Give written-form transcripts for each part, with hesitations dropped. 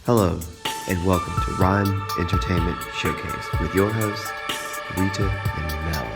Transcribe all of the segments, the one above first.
Hello, and welcome to RIME Entertainment Showcase with your hosts, Rita and Mel.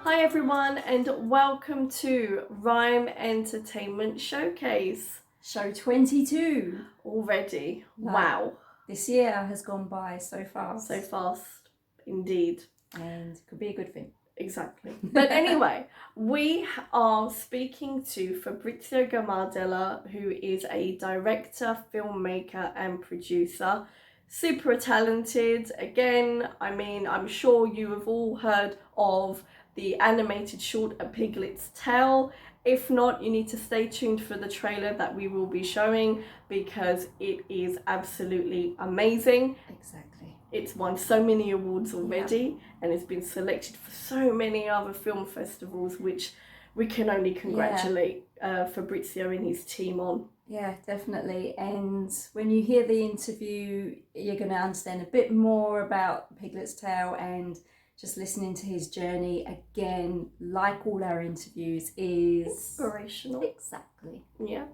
Hi everyone, and welcome to RIME Entertainment Showcase. Show 22 Already. Wow. Wow. This year has gone by so fast. So fast, indeed. And could be a good thing. Exactly. But anyway, we are speaking to Fabrizio Gammardella, who is a director, filmmaker, and producer. Super talented. Again, I'm sure you have all heard of the animated short A Piglet's Tale. If not, you need to stay tuned for the trailer that we will be showing because it is absolutely amazing. Exactly. It's won so many awards already, and it's been selected for so many other film festivals, which we can only congratulate Fabrizio and his team on. Yeah, definitely. And when you hear the interview, you're going to understand a bit more about Piglet's Tale, and just listening to his journey again, like all our interviews, is Inspirational. Exactly. Yeah.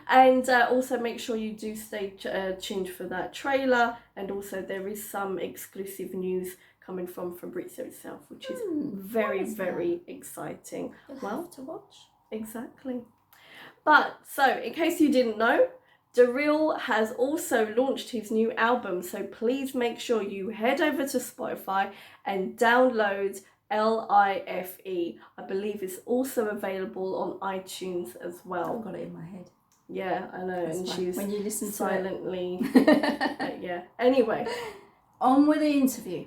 And also make sure you do stay tuned for that trailer, and also there is some exclusive news coming from Fabrizio itself, which is very exciting. Well, to watch. Exactly. But so in case you didn't know, Daryl has also launched his new album, so please make sure you head over to Spotify and download LIFE. I believe it's also available on iTunes as well. I've got it in my head. Yeah, I know. That's and fine. she's when you listen silently. to it. Yeah. Anyway, on with the interview.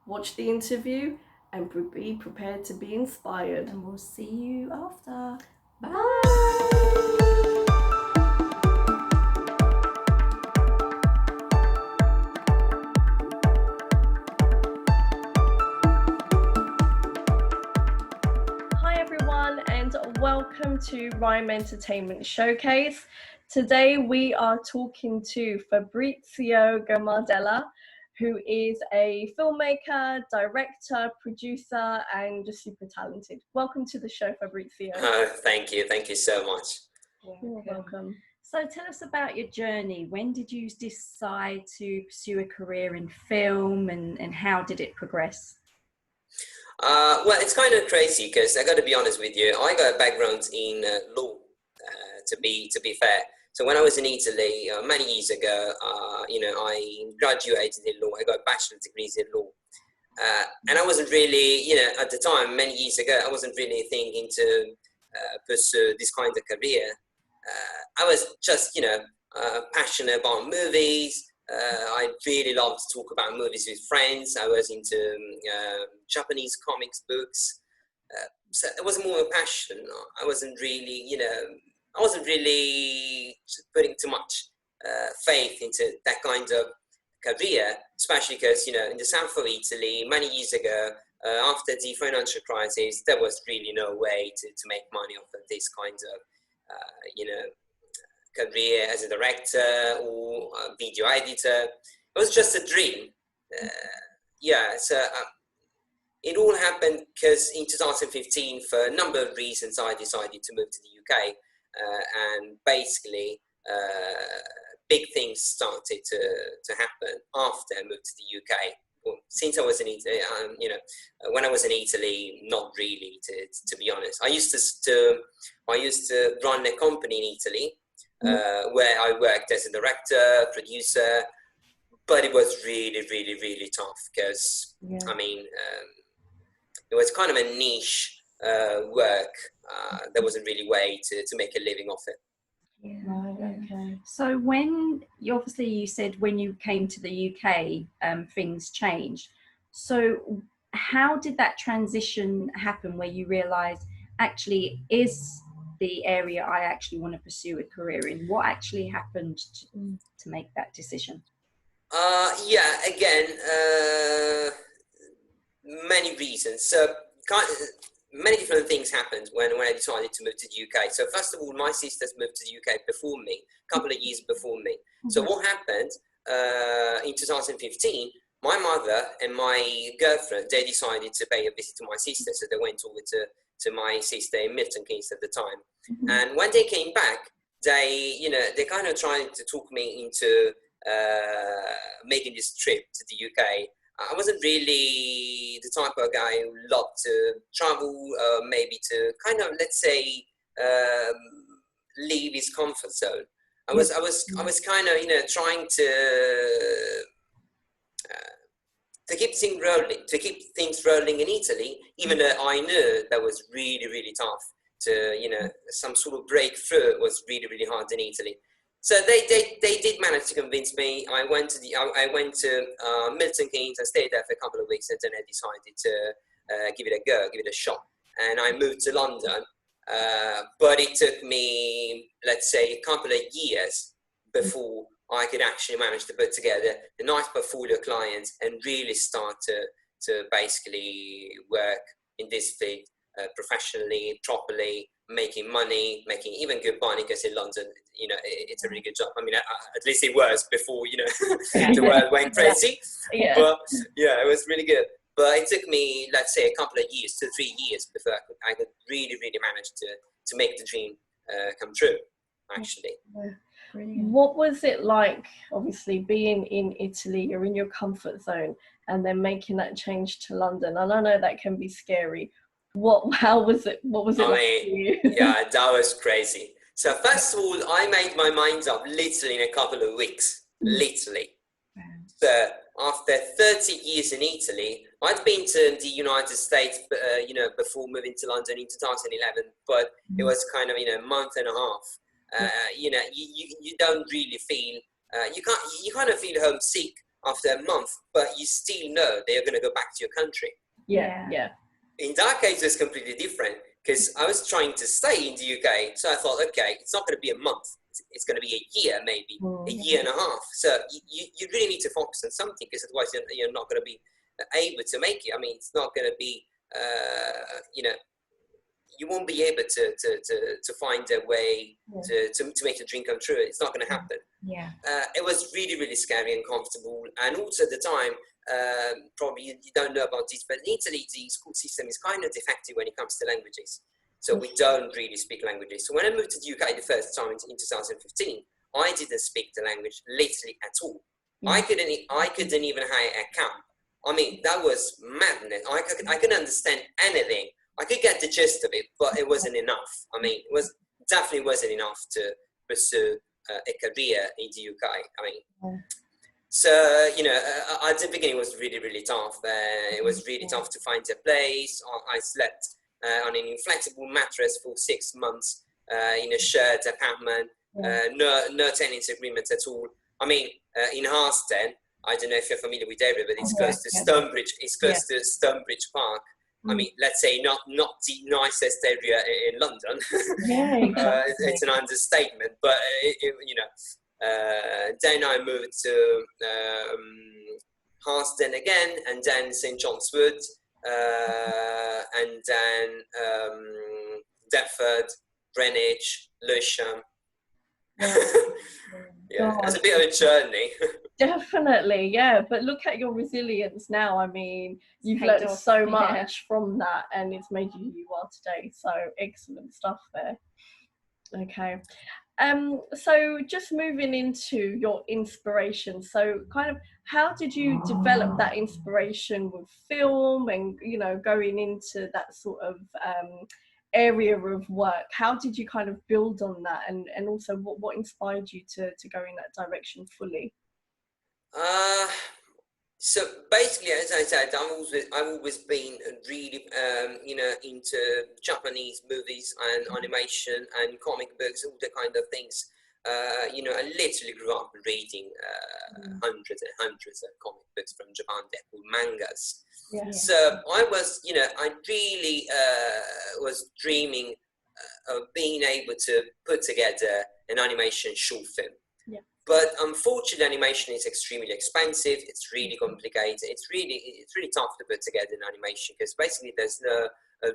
Watch the interview and be prepared to be inspired. And we'll see you after. Bye. And welcome to RIME Entertainment Showcase. Today we are talking to Fabrizio Gammardella, who is a filmmaker, director, producer, and just super talented. Welcome to the show, Fabrizio. Thank you so much. You're welcome. So tell us about your journey. When did you decide to pursue a career in film, and how did it progress? Well, it's kind of crazy because I got to be honest with you. I got a background in law, to be fair. So when I was in Italy many years ago, I graduated in law. I got a bachelor's degrees in law, and I wasn't really, at the time, many years ago, I wasn't really thinking to pursue this kind of career. I was just, passionate about movies. I really love to talk about movies with friends. I was into Japanese comics books. So it was more a passion. I wasn't really putting too much faith into that kind of career, especially because, in the south of Italy, many years ago, after the financial crisis, there was really no way to make money off of this kind of, career as a director or a video editor. It was just a dream. So it all happened because in 2015, for a number of reasons, I decided to move to the UK, and basically big things started to happen after I moved to the UK. Well, since I was in Italy, when I was in Italy, not really, to be honest. I used to run a company in Italy, where I worked as a director, producer, but it was really tough because, it was kind of a niche work. There wasn't really a way to make a living off it. Yeah. Right, okay. So when you said when you came to the UK, things changed. So how did that transition happen where you realised actually is the area I actually want to pursue a career in? What actually happened to make that decision? Many reasons. So many different things happened when I decided to move to the UK. So first of all, my sisters moved to the UK before me, a couple of years before me. Mm-hmm. So what happened in 2015, my mother and my girlfriend, they decided to pay a visit to my sister. So they went over to to my sister in Milton Keynes at the time. And when they came back, they kind of tried to talk me into making this trip to the UK. I wasn't really the type of guy who loved to travel, maybe to kind of, let's say, leave his comfort zone. I was kind of, trying to keep things rolling in Italy, even though I knew that was really, really tough. Some sort of breakthrough was really, really hard in Italy. So they did manage to convince me. I went to Milton Keynes. I stayed there for a couple of weeks, and then I decided to give it a go, give it a shot. And I moved to London, but it took me, let's say, a couple of years before I could actually manage to put together a nice portfolio of clients and really start to basically work in this field professionally, properly, making money, making even good money, because in London, it's a really good job. I mean, at least it was before, the world went crazy. Yeah. But yeah, it was really good. But it took me, let's say, a couple of years, 2 or 3 years before I could really, really manage to make the dream come true, actually. Brilliant. What was it like, obviously, being in Italy, you're in your comfort zone, and then making that change to London? And I know that can be scary. How was it? What was it like for you? Yeah, that was crazy. So first of all, I made my mind up literally in a couple of weeks, literally. So after 30 years in Italy, I'd been to the United States, before moving to London in 2011, but it was kind of, a month and a half. You don't really feel, you kind of feel homesick after a month, but you still know that you're going to go back to your country. Yeah. In that case, it's completely different, because I was trying to stay in the UK. So I thought, okay, it's not going to be a month. It's going to be a year, maybe a year and a half. So you really need to focus on something, because otherwise you're not going to be able to make it. I mean, it's not going to be, you won't be able to find a way to make your dream come true. It's not going to happen. Yeah. It was really, really scary and uncomfortable. And also at the time, probably you don't know about this, but in Italy, the school system is kind of defective when it comes to languages. So we don't really speak languages. So when I moved to the UK the first time in 2015, I didn't speak the language literally at all. I couldn't even hire a camp. I mean, that was madness. I couldn't understand anything. I could get the gist of it, but it wasn't enough. I mean, definitely wasn't enough to pursue a career in the UK. I mean, so, at the beginning it was really, really tough. It was really tough to find a place. I slept on an inflexible mattress for 6 months in a shared apartment, no tenants agreement at all. I mean, in Harsden, I don't know if you're familiar with the area, but it's close to Stonebridge. It's close to Stonebridge Park. I mean, let's say not the nicest area in London. It's an understatement, but then I moved to Harsden again, and then St John's Wood, and then Deptford, Greenwich, Lewisham. It's a bit of a journey. Definitely, yeah. But look at your resilience now. I mean, you've learned so much from that, and it's made you who you are today. So excellent stuff there. Okay. So just moving into your inspiration. So kind of, how did you develop that inspiration with film and, going into that sort of area of work? How did you kind of build on that, and also what inspired you to go in that direction fully? So basically, as I said, I've always been really, into Japanese movies and animation and comic books, all the kind of things. I literally grew up reading hundreds and hundreds of comic books from Japan. They're called mangas. So I was, I really was dreaming of being able to put together an animation short film. But unfortunately, animation is extremely expensive. It's really complicated. It's really tough to put together an animation, because basically there's no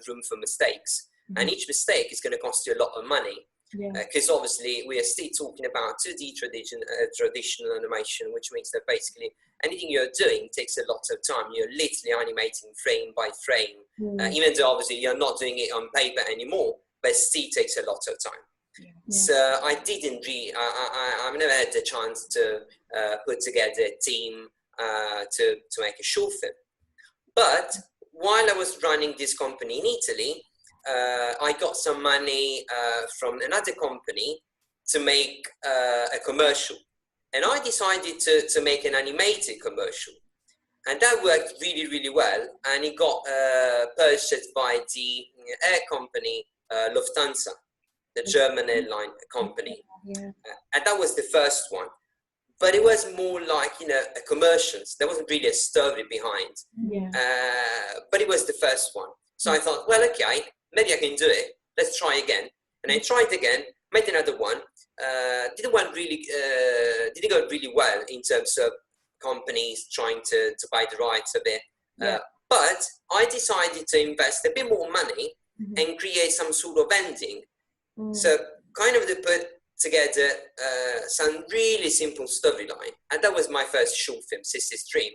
room for mistakes, and each mistake is going to cost you a lot of money. Because obviously we are still talking about 2D traditional animation, which means that basically anything you're doing takes a lot of time. You're literally animating frame by frame, even though obviously you're not doing it on paper anymore, but it still takes a lot of time. So I didn't really, I've never had the chance to put together a team to make a short film. But while I was running this company in Italy, I got some money from another company to make a commercial. And I decided to make an animated commercial. And that worked really, really well. And it got purchased by the air company Lufthansa, the German airline company. And that was the first one. But it was more like, a commercials. There wasn't really a story behind. But it was the first one. So I thought, well, okay, maybe I can do it. Let's try again. And I tried again, made another one. Didn't go really well in terms of companies trying to buy the rights of it. But I decided to invest a bit more money and create some sort of ending. So kind of to put together some really simple storyline. And that was my first short film, Sister's Dream,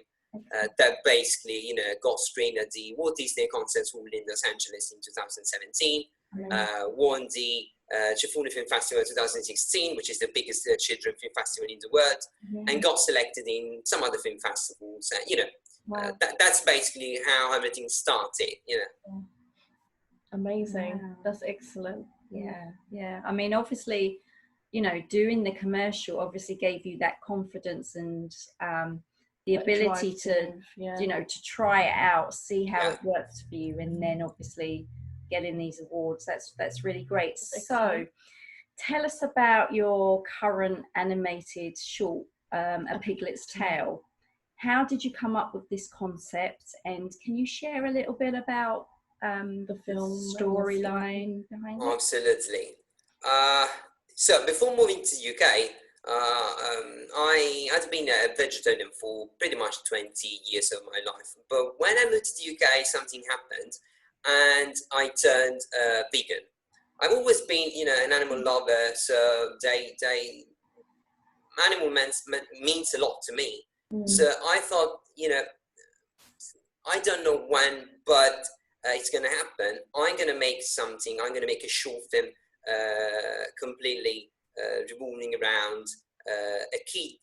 that basically, got screened at the Walt Disney Concerts Hall in Los Angeles in 2017, won the Cifune Film Festival 2016, which is the biggest children film festival in the world, and got selected in some other film festivals. That's basically how everything started, Amazing. That's excellent. Yeah. I mean, obviously, doing the commercial obviously gave you that confidence and the ability to try it out, see how it works for you, and then obviously getting these awards. That's really great. So tell us about your current animated short, A Piglet's Tale. How did you come up with this concept, and can you share a little bit about the film storyline behind it? Absolutely. So before moving to the UK, I had been a vegetarian for pretty much 20 years of my life. But when I moved to the UK, something happened and I turned vegan. I've always been, an animal lover, so animal means a lot to me. So I thought, I don't know when, but it's going to happen. I'm going to make something. I'm going to make a short film completely revolving around a kid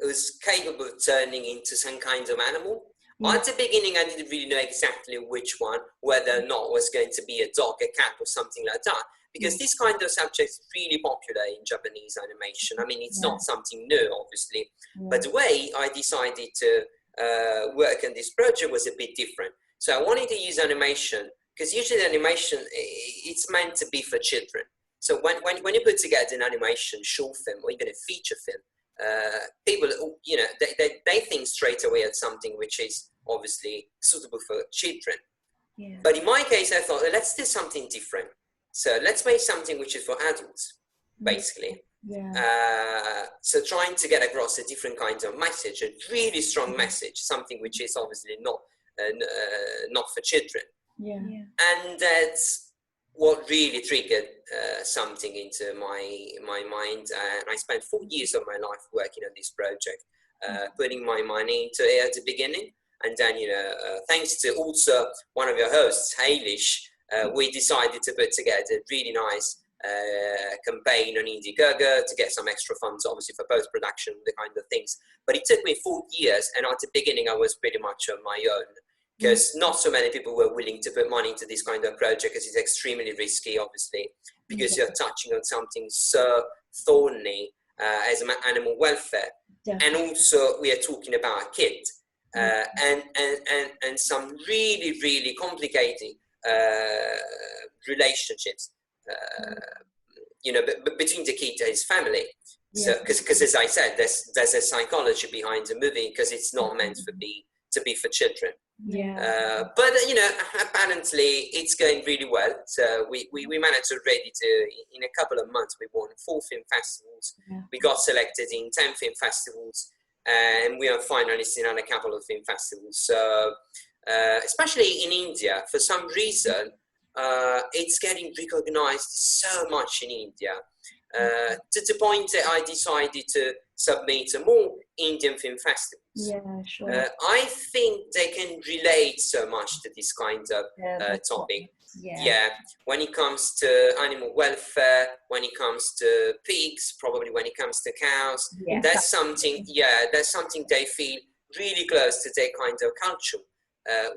who's capable of turning into some kind of animal. At the beginning, I didn't really know exactly which one, whether or not it was going to be a dog, a cat, or something like that. Because this kind of subject is really popular in Japanese animation. I mean, it's not something new, obviously. But the way I decided to work on this project was a bit different. So I wanted to use animation, because usually animation, it's meant to be for children. So when you put together an animation short film or even a feature film, people, they think straight away at something which is obviously suitable for children. But in my case, I thought, let's do something different. So let's make something which is for adults, basically. So trying to get across a different kind of message, a really strong message, something which is obviously not for children. And that's what really triggered something into my mind. And I spent 4 years of my life working on this project, putting my money into it at the beginning. And then, thanks to also one of your hosts, Hailish, we decided to put together a really nice campaign on Indiegogo to get some extra funds, obviously, for post-production, the kind of things. But it took me 4 years, and at the beginning, I was pretty much on my own, because not so many people were willing to put money into this kind of project, because it's extremely risky, obviously, because you're touching on something so thorny as animal welfare. And also, we are talking about a kid, and some really, really complicated relationships, between the kid and his family. So, because as I said, there's a psychology behind the movie, because it's not meant to be for children. But apparently it's going really well. So we managed already to, in a couple of months, we won 4 film festivals. We got selected in 10 film festivals, and we are finalists in a couple of film festivals. So especially in India, for some reason, it's getting recognized so much in India. To the point that I decided to submit to more Indian film festivals. Yeah, sure. I think they can relate so much to this kind of topic. Yeah, when it comes to animal welfare, when it comes to pigs, probably when it comes to cows, that's something. Yeah, that's something they feel really close to their kind of culture,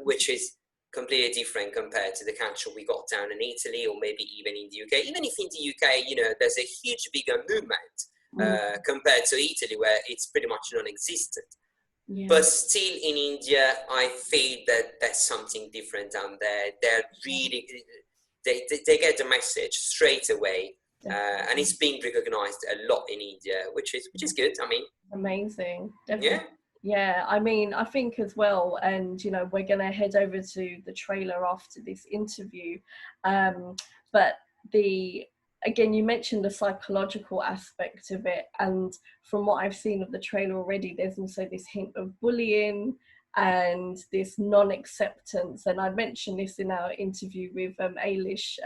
which is completely different compared to the culture we got down in Italy, or maybe even in the UK. Even if in the UK, you know, there's a huge bigger movement compared to Italy, where it's pretty much non-existent. Yeah. But still in India, I feel that there's something different down there. They're really, they get the message straight away. And it's being recognized a lot in India, which is good. I mean, amazing. Definitely. Yeah, I mean, I think as well, and, you know, we're going to head over to the trailer after this interview. But again, you mentioned the psychological aspect of it. And from what I've seen of the trailer already, there's also this hint of bullying and this non-acceptance. And I mentioned this in our interview with Ailish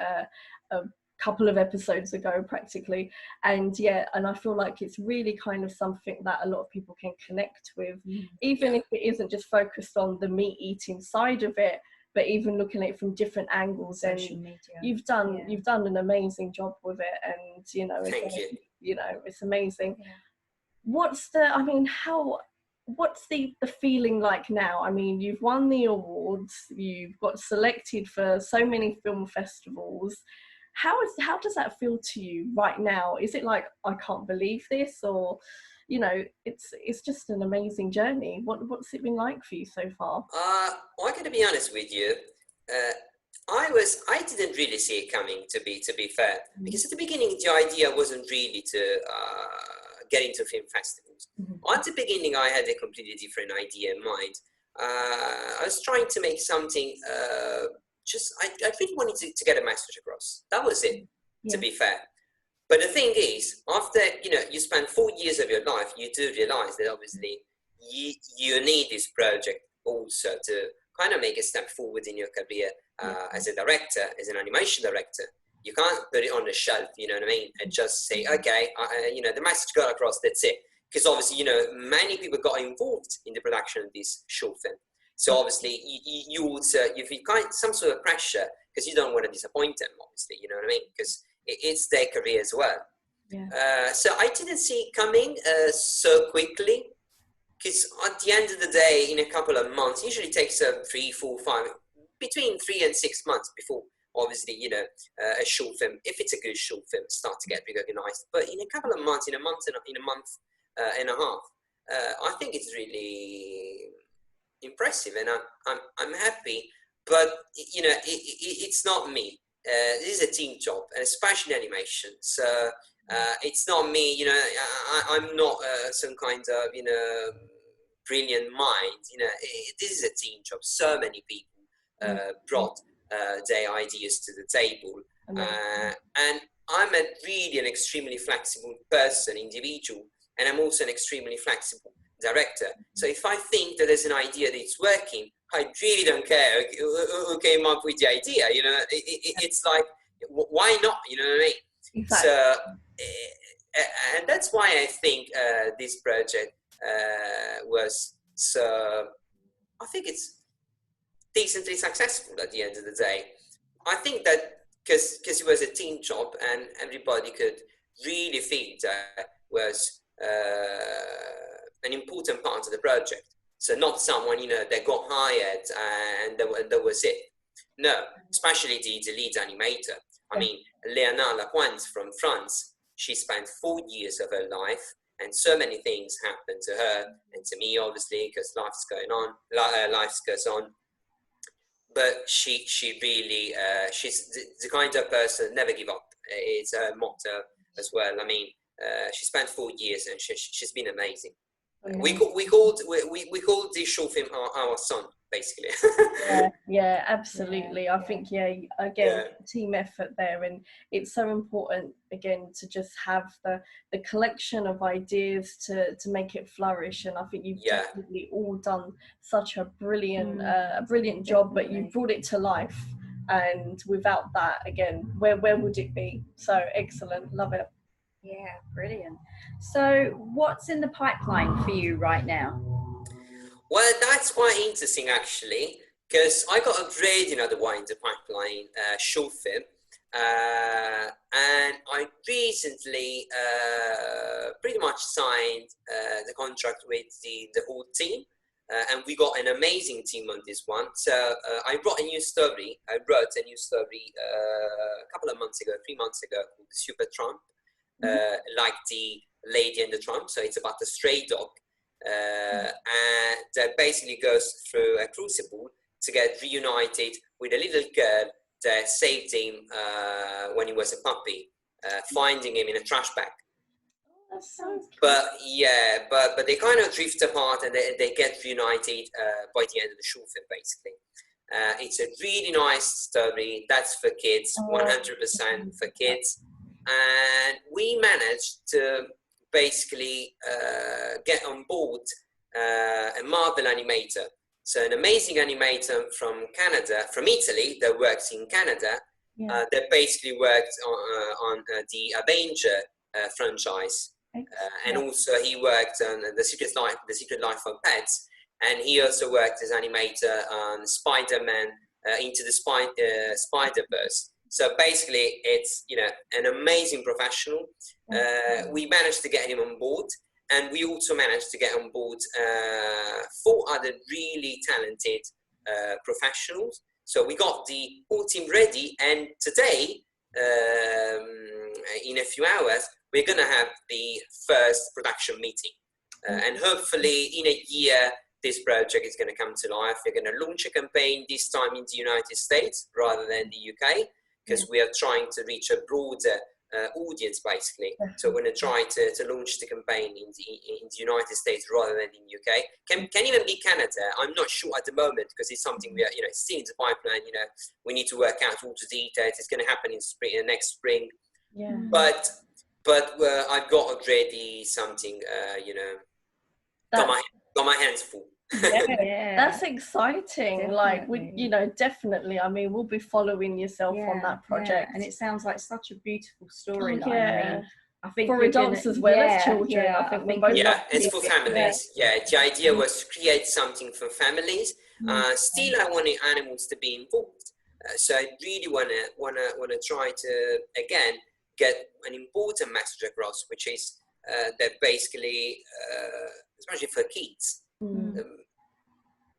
couple of episodes ago practically, and I feel like it's really kind of something that a lot of people can connect with, even if it isn't just focused on the meat eating side of it, but even looking at it from different angles. Social media. You've done an amazing job with it, and you know, it's amazing. What's the feeling like now? I mean, you've won the awards, you've got selected for so many film festivals. How does that feel to you right now? Is it like, I can't believe this, or, you know, it's just an amazing journey? What's it been like for you so far? I'm going to be honest with you. I didn't really see it coming, to be fair, because at the beginning the idea wasn't really to get into film festivals. At the beginning, I had a completely different idea in mind. I was trying to make something. I really wanted to get a message across. That was it, to be fair. But the thing is, after, you know, you spend 4 years of your life, you do realize that obviously you need this project also to kind of make a step forward in your career as a director, as an animation director. You can't put it on the shelf, you know what I mean, and just say, okay, you know, the message got across, that's it. Because obviously, you know, many people got involved in the production of this short film. So obviously, you feel some sort of pressure, because you don't want to disappoint them, obviously, you know what I mean? Because it's their career as well. So I didn't see it coming so quickly, because at the end of the day, in a couple of months, usually takes 3, 4, 5, between 3 and 6 months before, obviously, you know, a short film, if it's a good short film, start to get recognized. But in a couple of months, in a month and a half, I think it's really impressive, and I'm happy. But you know, it's not me. This is a team job, and especially animation. So it's not me. You know, I'm not some kind of, you know, brilliant mind. You know, this is a team job. So many people brought their ideas to the table, and I'm really an extremely flexible person, individual, and I'm also an extremely flexible director. So if I think that there's an idea that it's working, I really don't care who came up with the idea. You know, it's like, why not? You know what I mean? Exactly. So, and that's why I think this project was so. I think it's decently successful at the end of the day. I think that because it was a team job and everybody could really feel that was an important part of the project. So not someone, you know, that got hired and that was it. No, especially the lead animator. I mean, Léana Lapointe from France, she spent 4 years of her life, and so many things happened to her and to me, obviously, because life goes on. But she really, she's the kind of person, never give up. It's her motto as well. I mean, she spent 4 years and she's been amazing. We called this short film our son, basically. Absolutely. I think team effort there, and it's so important again to just have the collection of ideas to make it flourish. And I think you've definitely all done such a brilliant job, but you brought it to life. and without that, again, where would it be? So excellent, love it. Yeah, brilliant. So what's in the pipeline for you right now? Well, that's quite interesting actually, because I got a really another one in the pipeline, short film, and I recently pretty much signed the contract with the whole team, and we got an amazing team on this one. So I wrote a new story. a couple of months ago, 3 months ago, called The Super Trump, like the Lady and the Trump. So it's about a stray dog. And that basically goes through a crucible to get reunited with a little girl that saved him when he was a puppy, finding him in a trash bag. That's so cute. But yeah, but they kind of drift apart and they get reunited by the end of the short film, basically. It's a really nice story. That's for kids, 100% for kids. And we managed to basically get on board a Marvel animator. So an amazing animator from Canada, from Italy, that works in Canada, that basically worked on the Avenger franchise. And also he worked on The Secret Life of Pets. And he also worked as animator on Spider-Man Into the Spider-Verse. So basically, it's, you know, an amazing professional. We managed to get him on board, and we also managed to get on board 4 other really talented professionals. So we got the whole team ready, and today, in a few hours, we're going to have the first production meeting. And hopefully, in a year, this project is going to come to life. We're going to launch a campaign, this time in the United States rather than the UK. Because we are trying to reach a broader audience, basically. So we're going to try to launch the campaign in the United States rather than in the UK. Can even be Canada. I'm not sure at the moment, because it's something we are, you know, still in the pipeline. You know, we need to work out all the details. It's going to happen in spring, next spring. Yeah. But I've got already something, you know, got my hands full. Yeah, that's exciting. Definitely. Like, we, you know, definitely. I mean, we'll be following yourself on that project, and it sounds like such a beautiful storyline. Yeah. I mean, I think for adults as well as children. I think we're both. Yeah, it's for families. Yeah, the idea was to create something for families. Still, I wanted animals to be involved. So I really wanna try to again get an important message across, which is that basically, especially for kids.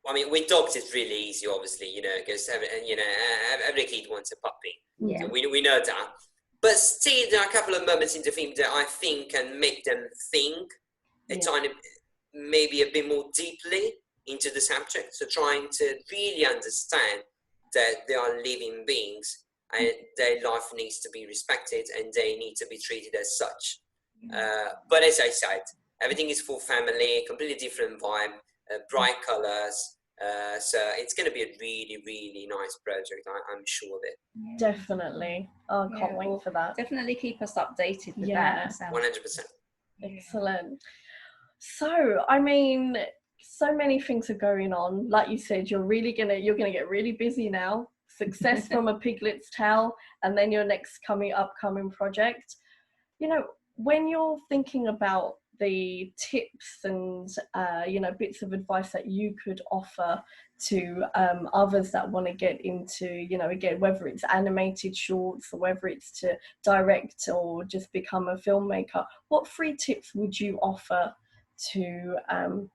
I mean, with dogs it's really easy, obviously, you know, because every kid wants a puppy. Yeah. So we know that. But still, there are a couple of moments in the film that I think can make them think a tiny, maybe a bit more deeply into the subject. So trying to really understand that they are living beings and their life needs to be respected and they need to be treated as such. But as I said, everything is for family, completely different vibe, bright colors. So it's going to be a really, really nice project. I'm sure of it. Definitely. Oh, I can't wait for that. Definitely keep us updated with Yeah. that. 100%. Excellent. So, I mean, so many things are going on. Like you said, you're gonna get really busy now. Success from A Piglet's Tale, and then your next upcoming project. You know, when you're thinking about the tips and you know, bits of advice that you could offer to others that want to get into, you know, again, whether it's animated shorts or whether it's to direct or just become a filmmaker, what 3 tips would you offer to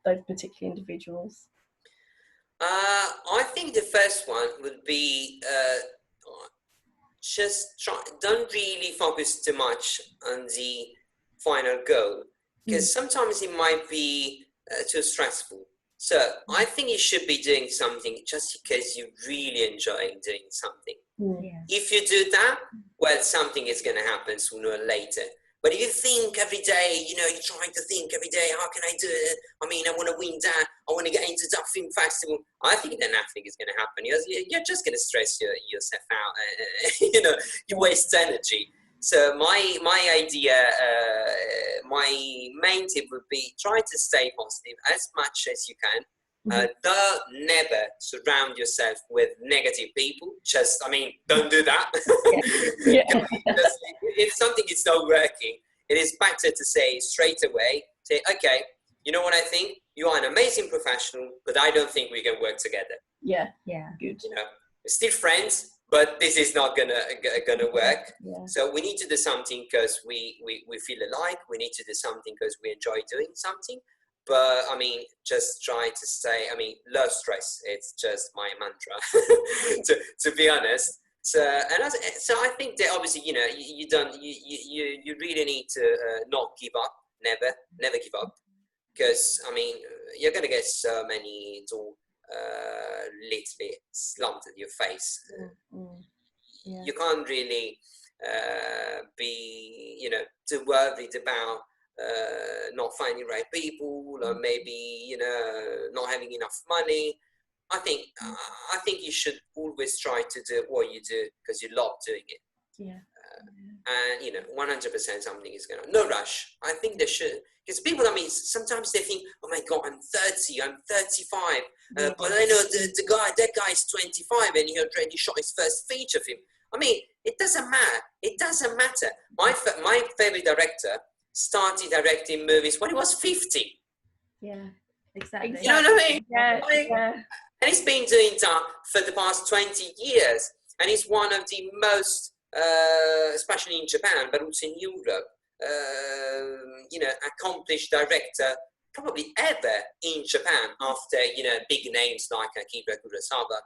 those particular individuals? I think the first one would be don't really focus too much on the final goal, because sometimes it might be too stressful. So I think you should be doing something just because you really enjoy doing something. If you do that, well, something is going to happen sooner or later. But if you think every day, you know, you're trying to think every day, how can I do it? I mean, I want to win that. I want to get into that film festival. I think then nothing is going to happen. You're just going to stress yourself out. You know, you waste energy. So my idea, my main tip would be try to stay positive as much as you can. Don't never surround yourself with negative people. Just, I mean, don't do that. Yeah. If something is not working, it is better to say straight away, say, okay, you know what I think? You are an amazing professional, but I don't think we can work together. Yeah. Good. You know, we're still friends, but this is not gonna work. Yeah. So we need to do something because we feel alike. We need to do something because we enjoy doing something. But I mean, just try to say, I mean, low stress. It's just my mantra, to be honest. So so I think that obviously, you know, you really need to not give up. Never give up. Because I mean, you're gonna get so many literally slumped at your face. Yeah. You can't really be, you know, too worried about not finding right people, or maybe, you know, not having enough money. I think you should always try to do what you do because you love doing it. Yeah. And you know, 100% something is gonna, no rush. I think they should, because people, I mean, sometimes they think, oh my god, I'm 30, I'm 35, but I know that guy is 25 and he already shot his first feature film. I mean, it doesn't matter. My favorite director started directing movies when he was 50. Yeah, exactly. You know what I mean? Yeah. I mean, Yeah. and he's been doing that for the past 20 years, and he's one of the most, especially in Japan, but also in Europe, you know, accomplished director probably ever in Japan, after, you know, big names like Akira Kurosawa.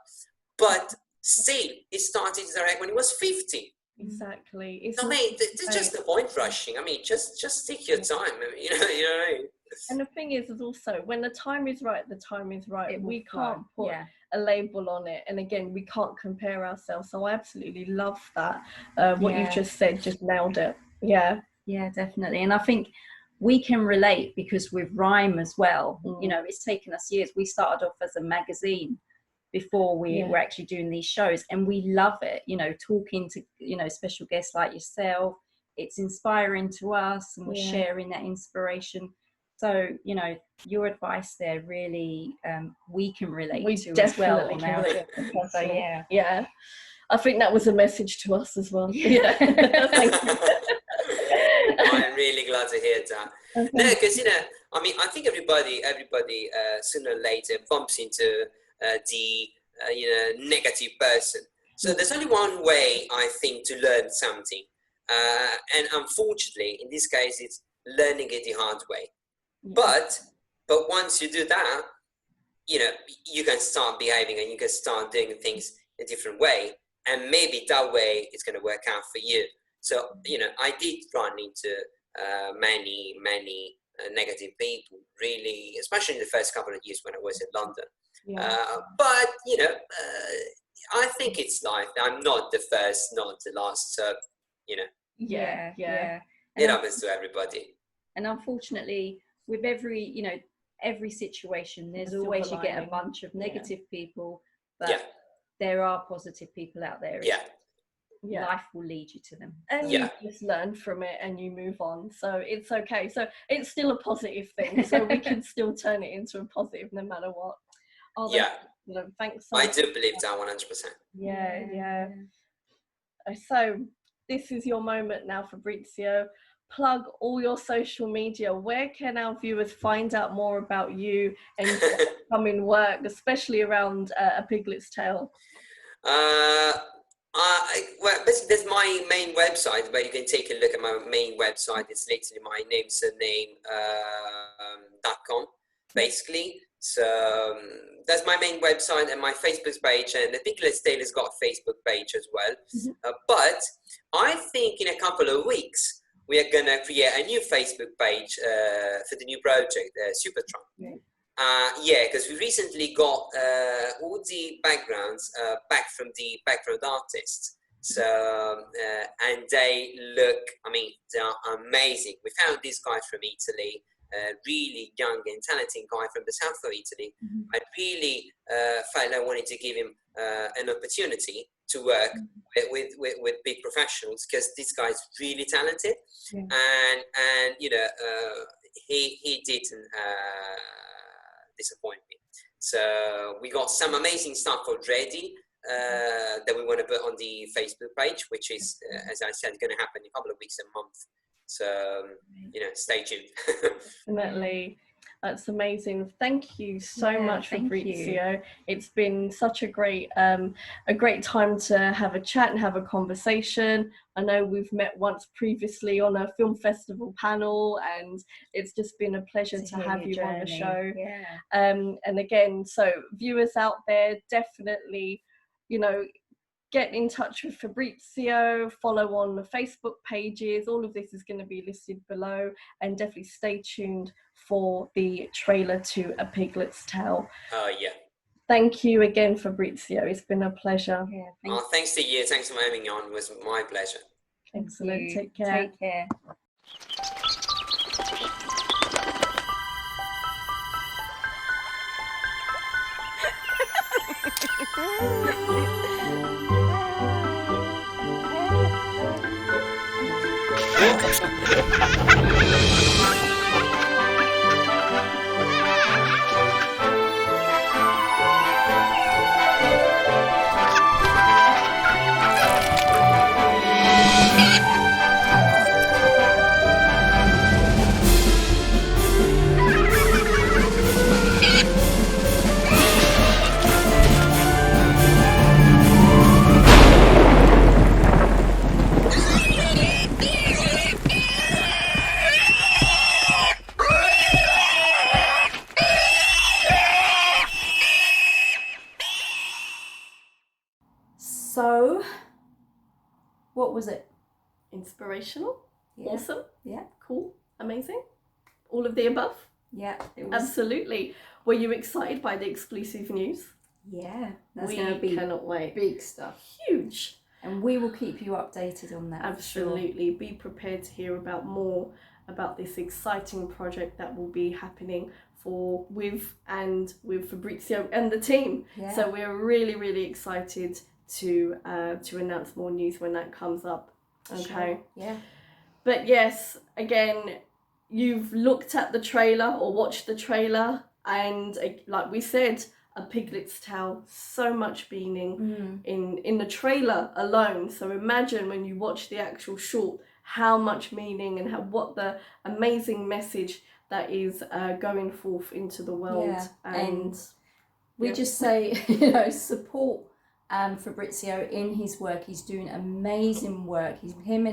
But still, he started to direct when he was 50. Exactly. It's I mean, there's just the point rushing. I mean, just take your time. I mean, you know what I mean? And the thing is also, when the time is right, the time is right. We can't put Yeah. a label on it. And again, we can't compare ourselves. So I absolutely love that. What you Yeah. just said, just nailed it. Yeah. Yeah, definitely. And I think we can relate because with RIME as well, you know, it's taken us years. We started off as a magazine before we were actually doing these shows, and we love it, you know, talking to, you know, special guests like yourself. It's inspiring to us, and we're sharing that inspiration. So, you know, your advice there really, we can relate to as well. We definitely can relate. So, yeah. Yeah. I think that was a message to us as well. Yeah. Thank you. I'm really glad to hear that. No, because, you know, I mean, I think everybody sooner or later bumps into the you know, negative person. So there's only one way, I think, to learn something, and unfortunately, in this case, it's learning it the hard way. But once you do that, you know, you can start behaving and you can start doing things a different way, and maybe that way it's going to work out for you. So, you know, I did run into many negative people, really, especially in the first couple of years when I was in London. But, you know, I think it's life. I'm not the first, not the last. So, you know, Yeah. it happens to everybody. And unfortunately, with every, you know, every situation, there's A always, silver you get a lining. bunch of negative people, but Yeah. there are positive people out there. Yeah. Life will lead you to them. And you just learn from it and you move on. So it's okay. So it's still a positive thing. So we can still turn it into a positive no matter what. Oh, thanks so I much. do believe that 100%. Yeah. So this is your moment now, Fabrizio. Plug all your social media. Where can our viewers find out more about you and your upcoming work, especially around A Piglet's Tale? Well, basically, there's my main website, where you can take a look at my main website. It's literally my name, surname, .com, basically. So that's my main website and my Facebook page, and the Piglet's Tale has got a Facebook page as well. But I think in a couple of weeks, we are going to create a new Facebook page for the new project, Supertron. Because we recently got all the backgrounds back from the background artists. So, and they look, I mean, they are amazing. We found this guy from Italy, really young and talented guy from the south of Italy. I really felt I wanted to give him an opportunity to work with big professionals, because this guy's really talented. And you know, he didn't disappoint me. So we got some amazing stuff already that we want to put on the Facebook page, which is, as I said, going to happen in a couple of weeks, a month. So, stay tuned. Definitely. That's amazing. Thank you so much, Fabrizio. It's been such a great time to have a chat and have a conversation. I know we've met once previously on a film festival panel, and it's just been a pleasure to have you on the show. Yeah. And again, so viewers out there, definitely, get in touch with Fabrizio, follow on the Facebook pages. All of this is going to be listed below, and definitely stay tuned for the trailer to A Piglet's Tale. Yeah. Thank you again, Fabrizio. It's been a pleasure. Yeah, thanks to you. Thanks for having me on. It was my pleasure. Excellent. Take care. Take care. So, what was it? Inspirational? Yeah. Awesome? Yeah. Cool? Amazing? All of the above? Yeah, it was. Absolutely. Were you excited by the exclusive news? Yeah, that's We going to be cannot wait. big stuff. Huge. And we will keep you updated on that. Absolutely. Be prepared to hear more about this exciting project that will be happening with Fabrizio and the team. Yeah. So we're really, really excited to announce more news when that comes up. Okay. Sure. Yeah. But yes, again, you've looked at the trailer or watched the trailer, and like we said, A Piglet's Tale, so much meaning in the trailer alone. So imagine when you watch the actual short, how much meaning and what the amazing message that is going forth into the world. Yeah. And we just say, support Fabrizio in his work. He's doing amazing work. Him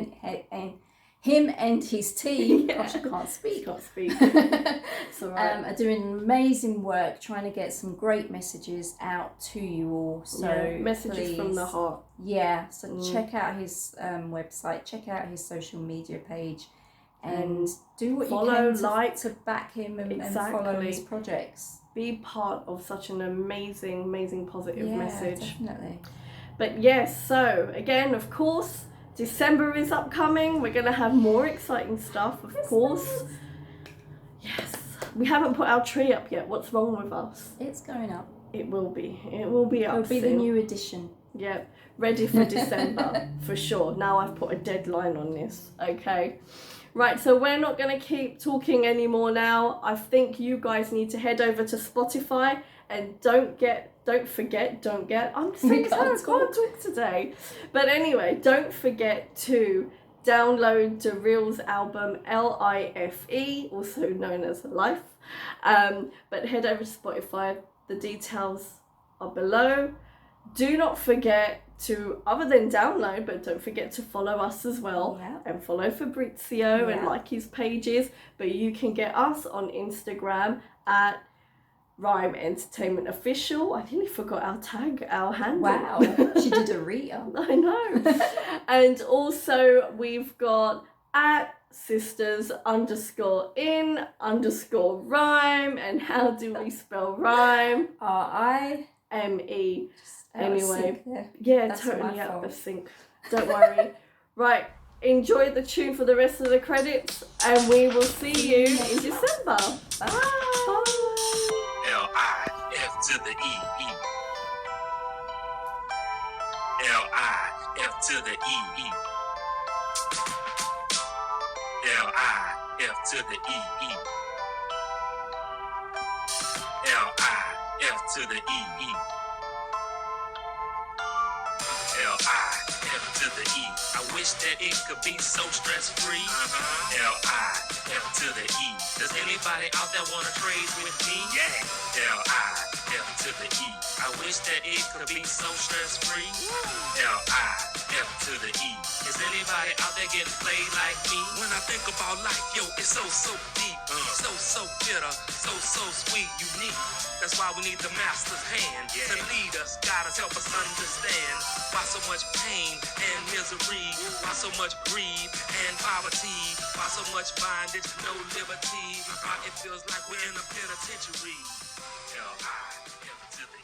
and his team, gosh, I can't speak. It's all right. Are doing amazing work, trying to get some great messages out to you all. So messages from the heart. Yeah, so check out his website, check out his social media page, and do what follow, you can to back him and follow his projects. Be part of such an amazing positive message. Definitely. But yes, so again, of course, December is upcoming. We're going to have more exciting stuff, of course. Yes. We haven't put our tree up yet. What's wrong with us? It's going up. It will be. It will be up. It'll be the new edition. Yeah. Ready for December, for sure. Now I've put a deadline on this. Okay. Right, so we're not going to keep talking anymore now. I think you guys need to head over to Spotify, and don't forget, I'm saying I can't talk today. But anyway, don't forget to download the Reels album, LIFE, also known as Life. But head over to Spotify. The details are below. Do not forget to, other than download, but don't forget to follow us as well, and follow Fabrizio and like his pages. But you can get us on Instagram at RIME Entertainment Official. I nearly forgot our handle. Wow, she did a Rita. I know. And also we've got at sisters_in_rhyme. And how do we spell rhyme? RIME. Anyway, That's totally out of sync. Don't worry. Right, enjoy the tune for the rest of the credits, and we will see you in December. Bye. L-I-F to the E-E. L-I-F to the E-E. L-I-F to the E-E. L-I-F F to the E, E. L-I-F to the E. I wish that it could be so stress-free. L-I-F to the E. Does anybody out there want to trade with me? Yeah. L-I-F to the E. I wish that it could be so stress-free. L-I-F to the E. Is anybody out there getting played like me? When I think about life, yo, it's so deep. So bitter, so sweet, unique. That's why we need the master's hand to lead us, guide us, help us understand why so much pain and misery, why so much greed and poverty, why so much bondage, no liberty, why it feels like we're in a penitentiary. L-I-F to the